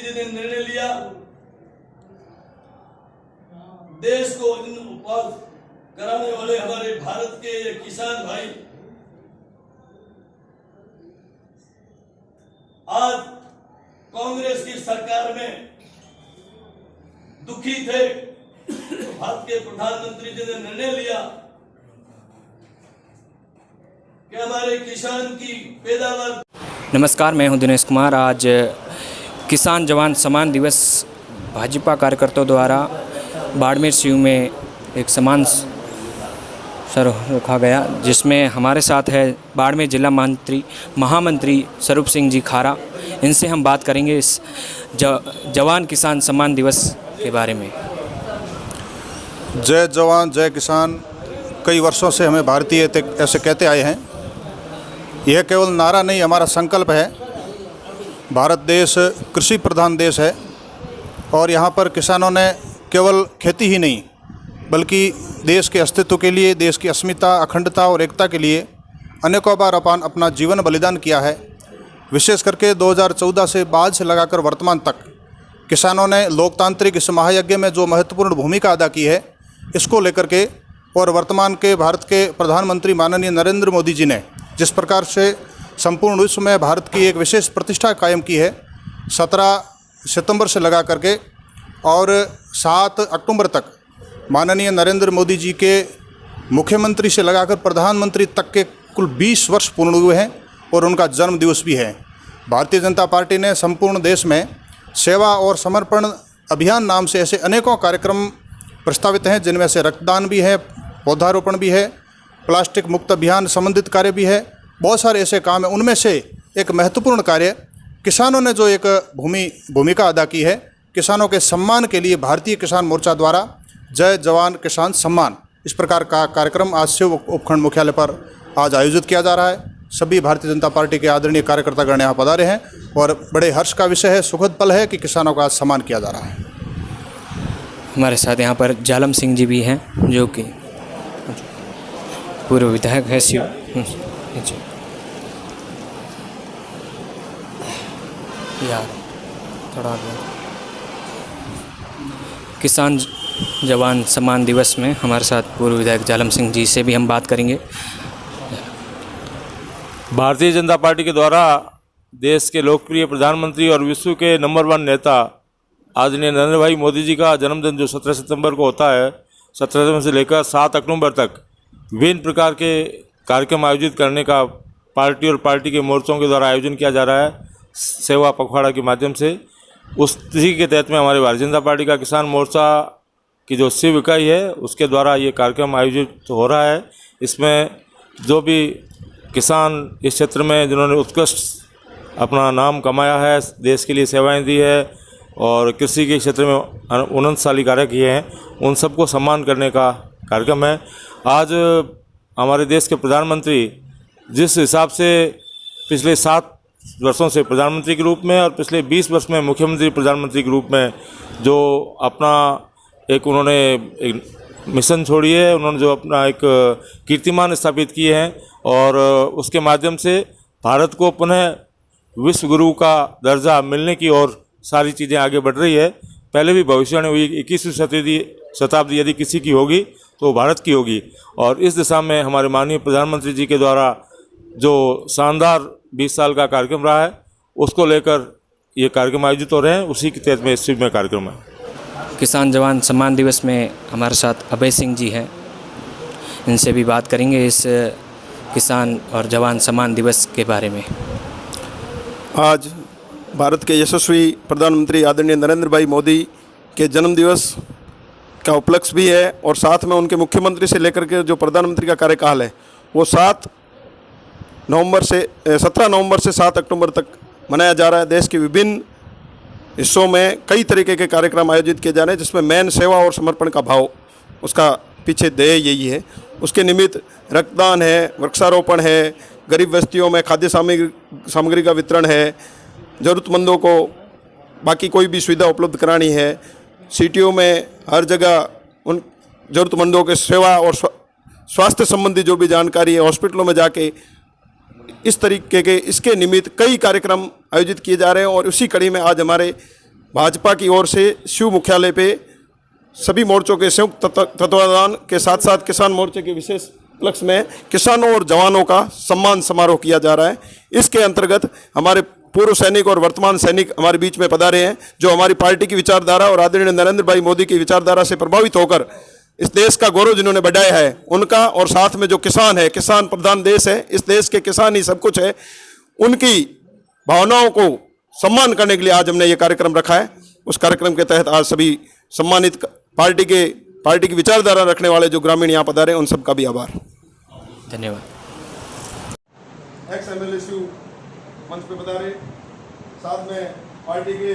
जी ने निर्णय लिया, देश को इन उपवास कराने वाले हमारे भारत के ये किसान भाई आज कांग्रेस की सरकार में दुखी थे। तो भारत के प्रधानमंत्री जी ने निर्णय लिया कि हमारे किसान की पैदावार। नमस्कार, मैं हूं दिनेश कुमार। आज किसान जवान सम्मान दिवस भाजपा कार्यकर्ताओं द्वारा बाड़मेर सीयू में एक सम्मान समारोह रखा गया, जिसमें हमारे साथ है बाड़मेर जिला महामंत्री स्वरूप सिंह जी खारा। इनसे हम बात करेंगे इस जवान किसान सम्मान दिवस के बारे में। जय जवान जय किसान कई वर्षों से हमें भारतीय ऐसे कहते आए हैं। यह केवल नारा नहीं, हमारा संकल्प है। भारत देश कृषि प्रधान देश है और यहाँ पर किसानों ने केवल खेती ही नहीं बल्कि देश के अस्तित्व के लिए, देश की अस्मिता, अखंडता और एकता के लिए अनेकों बार अपना जीवन बलिदान किया है। विशेष करके 2014 से बाद से लगाकर वर्तमान तक किसानों ने लोकतांत्रिक इस महायज्ञ में जो महत्वपूर्ण भूमिका अदा की है, इसको लेकर के और वर्तमान के भारत के प्रधानमंत्री माननीय नरेंद्र मोदी जी ने जिस प्रकार से संपूर्ण विश्व में भारत की एक विशेष प्रतिष्ठा कायम की है, 17 सितंबर से लगा करके और 7 अक्टूबर तक माननीय नरेंद्र मोदी जी के मुख्यमंत्री से लगाकर प्रधानमंत्री तक के कुल 20 वर्ष पूर्ण हुए हैं और उनका जन्म दिवस भी है। भारतीय जनता पार्टी ने संपूर्ण देश में सेवा और समर्पण अभियान नाम से ऐसे अनेकों कार्यक्रम प्रस्तावित हैं, जिनमें से रक्तदान भी है, पौधारोपण भी है, प्लास्टिक मुक्त अभियान संबंधित कार्य भी है। बहुत सारे ऐसे काम हैं। उनमें से एक महत्वपूर्ण कार्य किसानों ने जो एक भूमिका अदा की है, किसानों के सम्मान के लिए भारतीय किसान मोर्चा द्वारा जय जवान किसान सम्मान इस प्रकार का कार्यक्रम आज से उपखंड मुख्यालय पर आज आयोजित किया जा रहा है। सभी भारतीय जनता पार्टी के आदरणीय कार्यकर्तागण यहाँ पधारे हैं और बड़े हर्ष का विषय है, सुखद पल है कि किसानों का आज सम्मान किया जा रहा है। हमारे साथ यहाँ पर जालम सिंह जी भी हैं, जो कि पूर्व विधायक है सीयू। यार थोड़ा किसान जवान सम्मान दिवस में हमारे साथ पूर्व विधायक जालम सिंह जी से भी हम बात करेंगे। भारतीय जनता पार्टी के द्वारा देश के लोकप्रिय प्रधानमंत्री और विश्व के नंबर 1 नेता आदरणीय नरेंद्र भाई मोदी जी का जन्मदिन जो 17 सितंबर को होता है, 17 सितंबर से लेकर 7 अक्टूबर तक विभिन्न प्रकार के कार्यक्रम आयोजित करने का पार्टी और पार्टी के मोर्चों के द्वारा आयोजन किया जा रहा है, सेवा पखवाड़ा के माध्यम से। उसी के तहत में हमारे भारतीय जनता पार्टी का किसान मोर्चा की जो शिव इकाई है, उसके द्वारा ये कार्यक्रम आयोजित हो रहा है। इसमें जो भी किसान इस क्षेत्र में जिन्होंने उत्कृष्ट अपना नाम कमाया है, देश के लिए सेवाएं दी है और कृषि के क्षेत्र में उन्नतशाली कार्य किए हैं, उन सबको सम्मान करने का कार्यक्रम है। आज हमारे देश के प्रधानमंत्री जिस हिसाब से पिछले 7 वर्षों से प्रधानमंत्री के रूप में और पिछले 20 वर्ष में मुख्यमंत्री प्रधानमंत्री के रूप में जो अपना एक उन्होंने एक मिशन छोड़ी है, उन्होंने जो अपना एक कीर्तिमान स्थापित किए हैं और उसके माध्यम से भारत को पुनः विश्व गुरु का दर्जा मिलने की ओर सारी चीज़ें आगे बढ़ रही है। पहले भी भविष्यवाणी हुई 21वीं शताब्दी यदि किसी की होगी तो भारत की होगी और इस दिशा में हमारे माननीय प्रधानमंत्री जी के द्वारा जो शानदार 20 साल का कार्यक्रम रहा है, उसको लेकर ये कार्यक्रम आयोजित हो रहे हैं। उसी के तहत में इस में कार्यक्रम है। किसान जवान सम्मान दिवस में हमारे साथ अभय सिंह जी हैं, इनसे भी बात करेंगे इस किसान और जवान सम्मान दिवस के बारे में। आज भारत के यशस्वी प्रधानमंत्री आदरणीय नरेंद्र भाई मोदी के जन्म दिवस का उपलक्ष्य भी है और साथ में उनके मुख्यमंत्री से लेकर के जो प्रधानमंत्री का कार्यकाल है वो 17 नवंबर से 7 अक्टूबर तक मनाया जा रहा है। देश के विभिन्न हिस्सों में कई तरीके के कार्यक्रम आयोजित किए जा रहे हैं, जिसमें मेन सेवा और समर्पण का भाव, उसका पीछे ध्येय यही है। उसके निमित्त रक्तदान है, वृक्षारोपण है, गरीब बस्तियों में खाद्य सामग्री का वितरण है, ज़रूरतमंदों को बाकी कोई भी सुविधा उपलब्ध करानी है, सिटियों में हर जगह उन ज़रूरतमंदों के सेवा और स्वास्थ्य संबंधी जो भी जानकारी है, हॉस्पिटलों में जाके इस तरीके के इसके निमित्त कई कार्यक्रम आयोजित किए जा रहे हैं। और उसी कड़ी में आज हमारे भाजपा की ओर से शिव मुख्यालय पे सभी मोर्चों के संयुक्त तत्वावधान के साथ साथ किसान मोर्चे के विशेष उपलक्ष्य में किसानों और जवानों का सम्मान समारोह किया जा रहा है। इसके अंतर्गत हमारे पूर्व सैनिक और वर्तमान सैनिक हमारे बीच में पधारे हैं, जो हमारी पार्टी की विचारधारा और आदरणीय नरेंद्र भाई मोदी की विचारधारा से प्रभावित होकर इस देश का गौरव जिन्होंने बढ़ाया है उनका, और साथ में जो किसान है, किसान प्रधान देश है, इस देश के किसान ही सब कुछ है, उनकी भावनाओं को सम्मान करने के लिए आज हमने ये कार्यक्रम रखा है। उस कार्यक्रम के तहत आज सभी सम्मानित पार्टी की विचारधारा रखने वाले जो ग्रामीण यहाँ पधारे उन सबका भी आभार। धन्यवाद। एक्स एमएलए शिव मंच पे पधारे, साथ में पार्टी के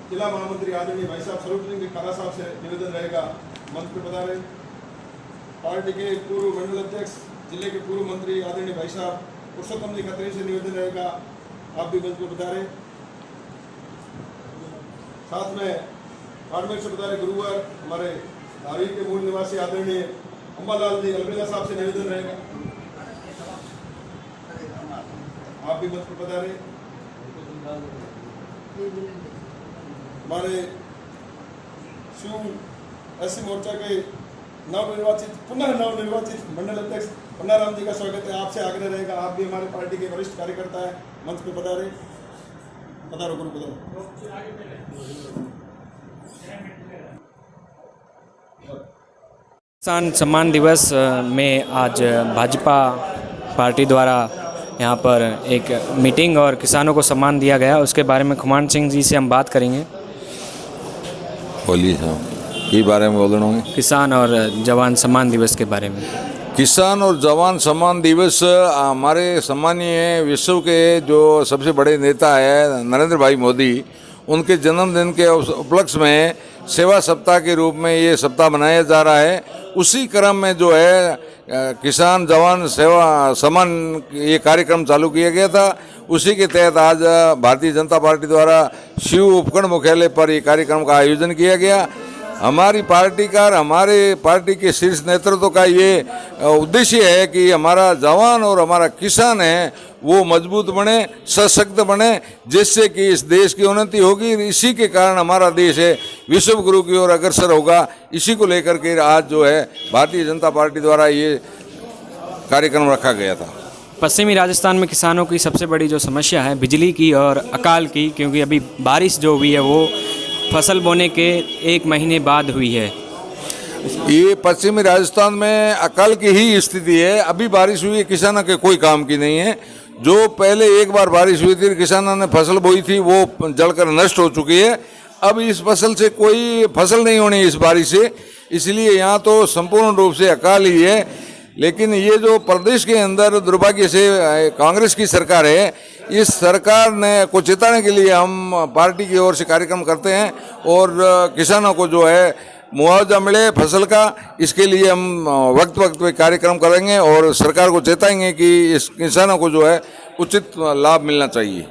जिला महामंत्री आदरणीय भाई साहब स्वरूप सिंह खाला साहब से निवेदन रहेगा, मंच पे पधारे। पार्टी के पूर्व मंडल अध्यक्ष जिले के पूर्व मंत्री आदरणीय भाई साहब पुरुषोत्तम जी खत्री से निवेदन रहेगा, आप भी मंच पे पधारे। साथ में बाड़मेर से पधारे गुरुवार हमारे धारी के मूल निवासी आदरणीय अम्बालाल जी अलबेला साहब से निवेदन रहेगा, आप भी मंच पर पधारे। हमारे शिव एससी मोर्चा के पुनः नवनिर्वाचित मंडल अध्यक्ष पन्नाराम जी का स्वागत है, आपसे आग्रह रहेगा, आप भी हमारे पार्टी के वरिष्ठ कार्यकर्ता है, मंच पे पधारे। पधारो गुरु पधारो। किसान सम्मान दिवस में आज भाजपा पार्टी द्वारा यहाँ पर एक मीटिंग और किसानों को सम्मान दिया गया, उसके बारे में खुमान सिंह जी से हम बात करेंगे। बोलिए साहब, ये बारे में बोलना है किसान और जवान सम्मान दिवस के बारे में। किसान और जवान सम्मान दिवस हमारे सम्मानीय विश्व के जो सबसे बड़े नेता है नरेंद्र भाई मोदी, उनके जन्मदिन के उपलक्ष्य में सेवा सप्ताह के रूप में ये सप्ताह मनाया जा रहा है। उसी क्रम में जो है किसान जवान सेवा सम्मान ये कार्यक्रम चालू किया गया था। उसी के तहत आज भारतीय जनता पार्टी द्वारा शिव उपखंड मुख्यालय पर ये कार्यक्रम का आयोजन किया गया। हमारी पार्टी का और हमारे पार्टी के शीर्ष नेतृत्व का ये उद्देश्य है कि हमारा जवान और हमारा किसान है वो मजबूत बने, सशक्त बने, जिससे कि इस देश की उन्नति होगी। इसी के कारण हमारा देश है विश्व गुरु की ओर अग्रसर होगा। इसी को लेकर के आज जो है भारतीय जनता पार्टी द्वारा ये कार्यक्रम रखा गया था। पश्चिमी राजस्थान में किसानों की सबसे बड़ी जो समस्या है बिजली की और अकाल की, क्योंकि अभी बारिश जो हुई है वो फसल बोने के 1 महीने बाद हुई है। ये पश्चिमी राजस्थान में अकाल की ही स्थिति है। अभी बारिश हुई है, किसानों के कोई काम की नहीं है। जो पहले एक बार बारिश हुई थी, किसानों ने फसल बोई थी, वो जलकर नष्ट हो चुकी है। अब इस फसल से कोई फसल नहीं होनी इस बारिश से, इसलिए यहाँ तो संपूर्ण रूप से अकाल ही है। लेकिन ये जो प्रदेश के अंदर दुर्भाग्य से कांग्रेस की सरकार है, इस सरकार ने को चेताने के लिए हम पार्टी की ओर से कार्यक्रम करते हैं और किसानों को जो है मुआवजा मिले फसल का, इसके लिए हम वक्त वक्त पे कार्यक्रम करेंगे और सरकार को चेताएंगे कि इस किसानों को जो है उचित लाभ मिलना चाहिए।